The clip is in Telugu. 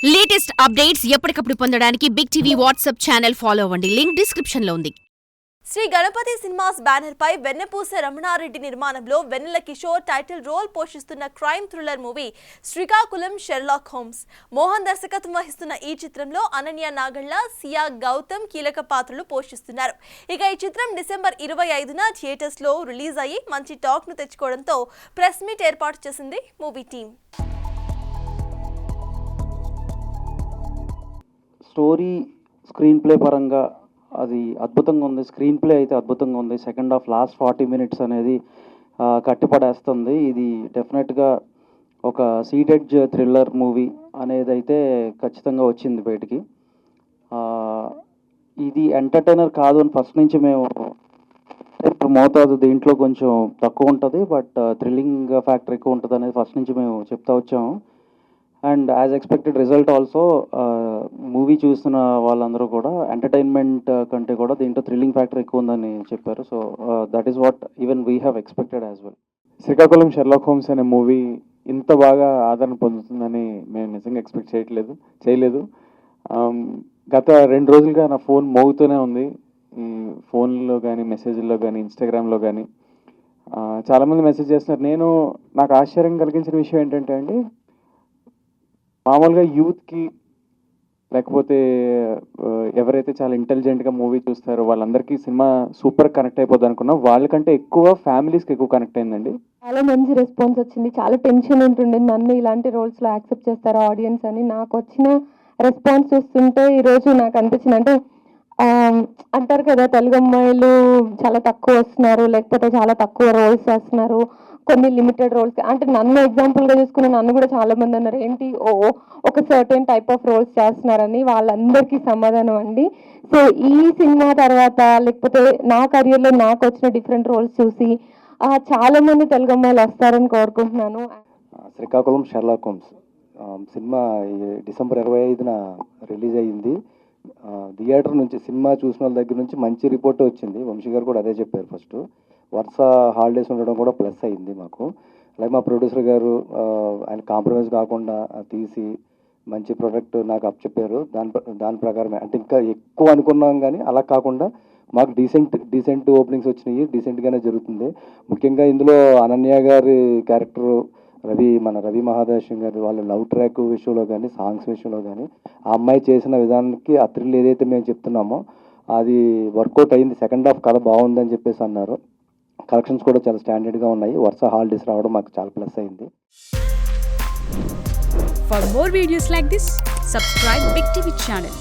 లేటెస్ట్ అప్డేట్స్ ఎప్పటికప్పుడు పొందడానికి big TV WhatsApp channel follow అవ్వండి. లింక్ డిస్క్రిప్షన్ లో ఉంది. శ్రీ గణపతి సినిమాస్ బ్యానర్ పై వెన్నపూస రమణారెడ్డి నిర్మాణంలో వెన్నెల కిషోర్ టైటిల్ రోల్ పోషిస్తున్న crime thriller movie Srikakulam Sherlock Holmes. Mohan దర్శకత్వం వహిస్తున్న ఈ చిత్రంలో అనన్య నాగళ్ల, సియా గౌతమ్ కీలక పాత్రలు పోషిస్తున్నారు. ఇక ఈ చిత్రం డిసెంబర్ 25న థియేటర్స్ లో రిలీజ్ అయ్యి మంచి టాక్ ను తెచ్చుకోవడంతో ప్రెస్ మీట్ ఏర్పాటు చేసింది movie team. Story screen play పరంగా అది అద్భుతంగా ఉంది. స్క్రీన్ ప్లే అయితే అద్భుతంగా ఉంది. సెకండ్ హాఫ్ లాస్ట్ 40 minutes అనేది కట్టిపడేస్తుంది. ఇది డెఫినెట్గా ఒక సీటెడ్ థ్రిల్లర్ మూవీ అనేది అయితే ఖచ్చితంగా వచ్చింది బయటికి. ఇది ఎంటర్టైనర్ కాదు అని ఫస్ట్ నుంచి మేము మోతాదు దీంట్లో కొంచెం తక్కువ ఉంటుంది, బట్ థ్రిల్లింగ్ ఫ్యాక్టర్ ఎక్కువ ఉంటుంది అనేది ఫస్ట్ నుంచి మేము చెప్తా వచ్చాము. And as expected result also movie చూస్తున్న వాళ్ళందరూ కూడా ఎంటర్టైన్మెంట్ కంటే కూడా దీంట్లో థ్రిల్లింగ్ ఫ్యాక్టర్ ఎక్కువ ఉందని చెప్పారు. So that is what even we have expected as well. Srikakulam Sherlock homes అనే మూవీ ఇంత బాగా ఆదరణ పొందుతుందని మేము నిజంగా ఎక్స్పెక్ట్ చేయలేదు. గత 2 రోజులుగా నా ఫోన్ మోగుతూనే ఉంది. ఈ ఫోన్లో కానీ, మెసేజ్ల్లో కానీ, ఇన్స్టాగ్రామ్లో కానీ చాలామంది మెసేజ్ చేస్తున్నారు. నాకు ఆశ్చర్యం కలిగించిన విషయం ఏంటంటే అండి, మామూలుగా యూత్కి లేకపోతే ఎవరైతే చాలా ఇంటెలిజెంట్గా మూవీ చూస్తారో వాళ్ళందరికీ సినిమా సూపర్ కనెక్ట్ అయిపోద్ది అనుకున్నాం. వాళ్ళకంటే ఎక్కువ ఫ్యామిలీస్కి ఎక్కువ కనెక్ట్ అయిందండి. చాలా మంచి రెస్పాన్స్ వచ్చింది. చాలా టెన్షన్ ఉంటుండే, నన్ను ఇలాంటి రోల్స్లో యాక్సెప్ట్ చేస్తారా ఆడియన్స్ అని. నాకు వచ్చిన రెస్పాన్స్ చూస్తుంటే ఈరోజు నాకు అనిపించింది, అంటే అంటారు కదా తెలుగు అమ్మాయిలు చాలా తక్కువ వస్తున్నారు, లేకపోతే చాలా తక్కువ రోల్స్ చేస్తున్నారు, కొన్ని లిమిటెడ్ రోల్స్. అంటే నన్ను ఎగ్జాంపుల్గా చూసుకున్న నన్ను కూడా చాలా మంది అన్నారు, ఏంటి ఒక సర్టెన్ టైప్ ఆఫ్ రోల్స్ చేస్తున్నారని. వాళ్ళందరికీ సమాధానం అండి. సో ఈ సినిమా తర్వాత లేకపోతే నా కెరియర్లో నాకు వచ్చిన డిఫరెంట్ రోల్స్ చూసి చాలా మంది తెలుగు అమ్మాయిలు వస్తారని కోరుకుంటున్నాను. Srikakulam Sherlock Holmes cinema December 25న రిలీజ్ అయ్యింది. థియేటర్ నుంచి సినిమా చూసిన వాళ్ళ దగ్గర నుంచి మంచి రిపోర్ట్ వచ్చింది. వంశీ గారు కూడా అదే చెప్పారు. ఫస్ట్ వరుస హాలిడేస్ ఉండడం కూడా ప్లస్ అయింది మాకు. అలాగే మా ప్రొడ్యూసర్ గారు ఆయన కాంప్రమైజ్ కాకుండా తీసి మంచి ప్రోడక్ట్ నాకు అప్పచెప్పారు. దాని ప్రకారమే, అంటే ఇంకా ఎక్కువ అనుకున్నాం కానీ అలా కాకుండా మాకు డీసెంట్ ఓపెనింగ్స్ వచ్చినాయి. డీసెంట్గానే జరుగుతుంది. ముఖ్యంగా ఇందులో అనన్య గారి క్యారెక్టర్, మన రవి మహాదేశం గారు వాళ్ళ లవ్ ట్రాక్ విషయంలో కానీ, సాంగ్స్ విషయంలో కానీ ఆ అమ్మాయి చేసిన విధానానికి ఆ థ్రిల్ ఏదైతే మేము చెప్తున్నామో అది వర్కౌట్ అయింది. సెకండ్ హాఫ్ కథ బాగుందని చెప్పేసి అన్నారు. కలెక్షన్స్ కూడా చాలా స్టాండర్డ్గా ఉన్నాయి. వరుస హాలిడేస్ రావడం మాకు చాలా ప్లస్ అయింది. For more videos like this, subscribe Big TV channel.